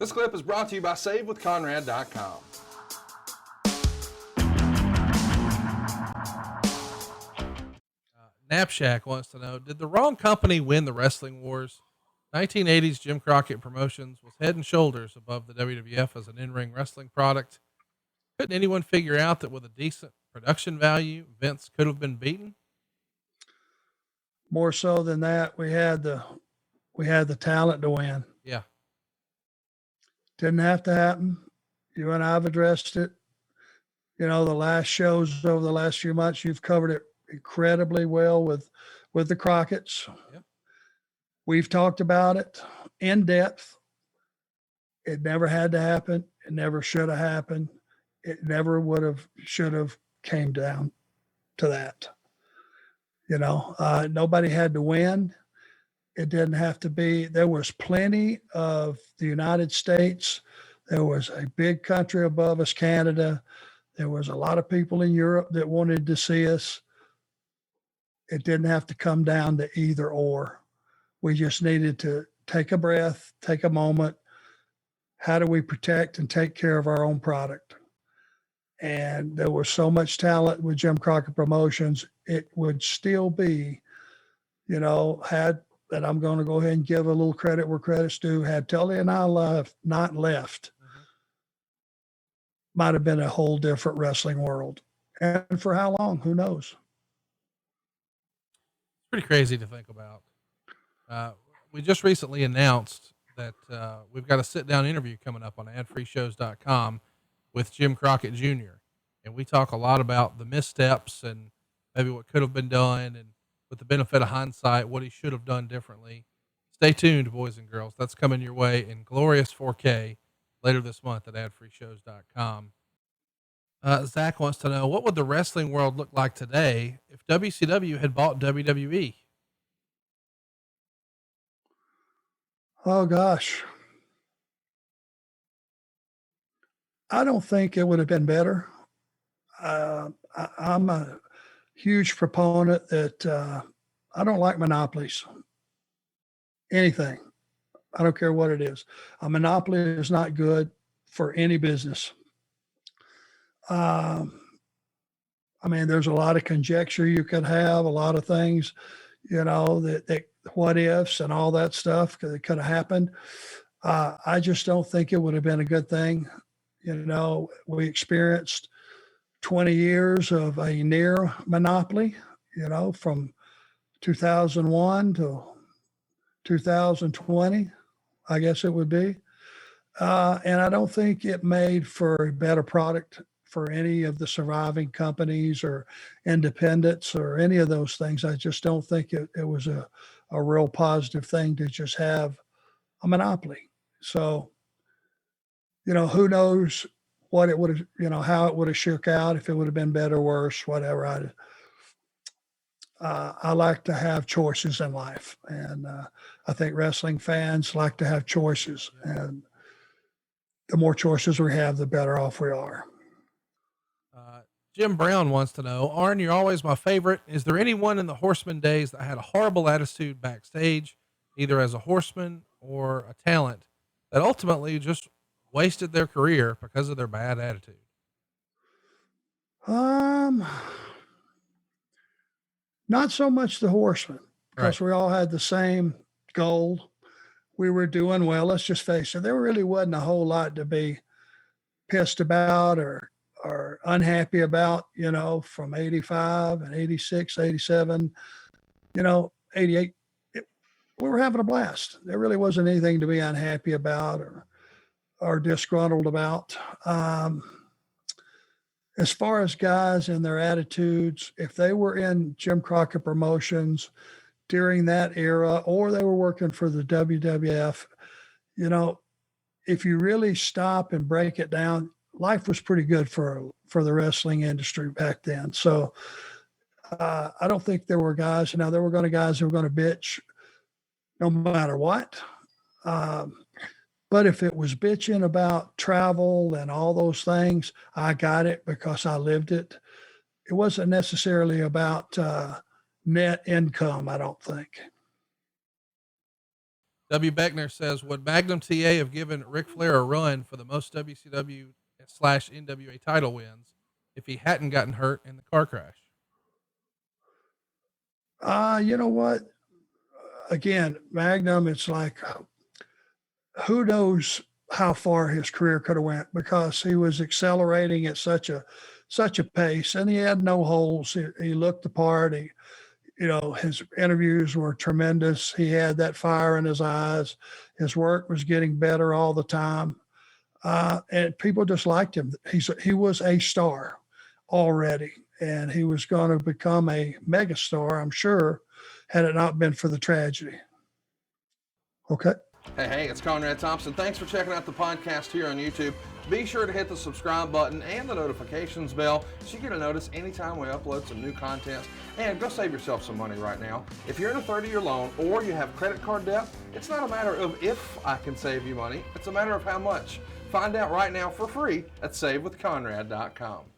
This clip is brought to you by SaveWithConrad.com. Knapshack wants to know, did the wrong company win the wrestling wars? 1980s Jim Crockett Promotions was head and shoulders above the WWF as an in-ring wrestling product. Couldn't anyone figure out that with a decent production value, Vince could have been beaten? More so than that, we had the talent to win. Yeah. Didn't have to happen. You and I have addressed it. The last shows over the last few months, you've covered it incredibly well with the Crockett's. Yeah. We've talked about it in depth. It never had to happen. It never should have happened. It never should have came down to that. Nobody had to win. It didn't have to be. There was plenty of the United States. There was a big country above us, Canada. There was a lot of people in Europe that wanted to see us. It didn't have to come down to either or. We just needed to take a breath, take a moment. How do we protect and take care of our own product? And there was so much talent with Jim Crockett Promotions. It would still be, and I'm going to go ahead and give a little credit where credit's due. Had Tully and I not left, might have been a whole different wrestling world. And for how long? Who knows? Pretty crazy to think about. We just recently announced that we've got a sit-down interview coming up on adfreeshows.com with Jim Crockett Jr. And we talk a lot about the missteps and maybe what could have been done, and with the benefit of hindsight, what he should have done differently. Stay tuned, boys and girls. That's coming your way in glorious 4K later this month at adfreeshows.com. Zach wants to know, what would the wrestling world look like today if WCW had bought WWE? Oh, gosh. I don't think it would have been better. I'm a huge proponent that I don't like monopolies. Anything. I don't care what it is. A monopoly is not good for any business. There's a lot of conjecture you could have, a lot of things, that what ifs and all that stuff that could have happened. I just don't think it would have been a good thing. We experienced 20 years of a near monopoly, from 2001 to 2020, I guess it would be. And I don't think it made for a better product for any of the surviving companies or independents or any of those things. I just don't think it was a real positive thing to just have a monopoly. So, who knows what it would have, how it would have shook out, if it would have been better, worse, whatever. I like to have choices in life. And I think wrestling fans like to have choices. And the more choices we have, the better off we are. Jim Brown wants to know, Arn, you're always my favorite. Is there anyone in the Horseman days that had a horrible attitude backstage, either as a horseman or a talent, that ultimately just wasted their career because of their bad attitude? Not so much the Horsemen, because Right. we all had the same goal. We were doing well. Let's just face it. There really wasn't a whole lot to be pissed about or unhappy about, from 85 and 86, 87, 88. We were having a blast. There really wasn't anything to be unhappy about or disgruntled about. As far as guys and their attitudes, if they were in Jim Crockett Promotions during that era, or they were working for the WWF, if you really stop and break it down, life was pretty good for the wrestling industry back then. So I don't think there were guys. Now, there were guys who were going to bitch no matter what. But if it was bitching about travel and all those things, I got it because I lived it. It wasn't necessarily about net income, I don't think. W. Beckner says, would Magnum Ta have given Ric Flair a run for the most WCW/NWA title wins if he hadn't gotten hurt in the car crash? You know what? Again, Magnum, it's like, who knows how far his career could have went, because he was accelerating at such a pace, and he had no holes. He looked the part. His interviews were tremendous. He had that fire in his eyes. His work was getting better all the time. And people just liked him. He was a star already, and he was going to become a megastar, I'm sure, had it not been for the tragedy. Okay. Hey, it's Conrad Thompson. Thanks for checking out the podcast here on YouTube. Be sure to hit the subscribe button and the notifications bell so you get a notice anytime we upload some new content. And go save yourself some money right now. If you're in a 30-year loan or you have credit card debt, it's not a matter of if I can save you money. It's a matter of how much. Find out right now for free at SaveWithConrad.com.